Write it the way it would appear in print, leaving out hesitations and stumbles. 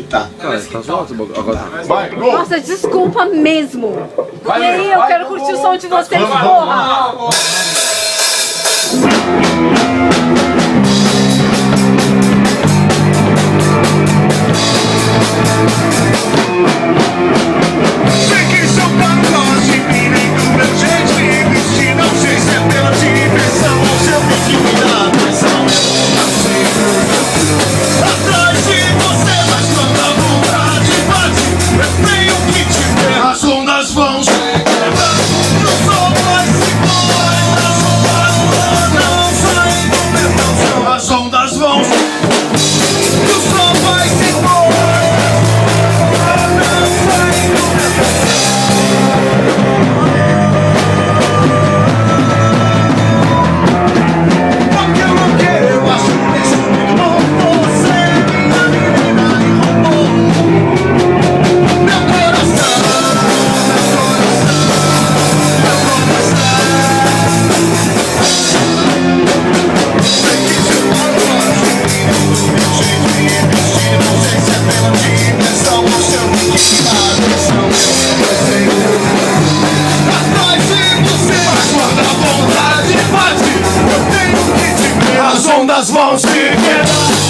que tá. Cara, tá zoado agora. Vai, go! Nossa, desculpa mesmo. E aí, eu quero curtir o som de vocês, porra. Sei que são pacotes de mim, nem do meu jeito de vestir. Não sei se é pela diversão ou se eu tenho que me dar atenção. Atrás de você, mas quando a vontade bate, eu tenho que te ver. As ondas vão chegar, no sol vai se pôr. As ondas não saem do meu coração. As ondas vão chegar, no sol vai se pôr. As ondas vão se quedar.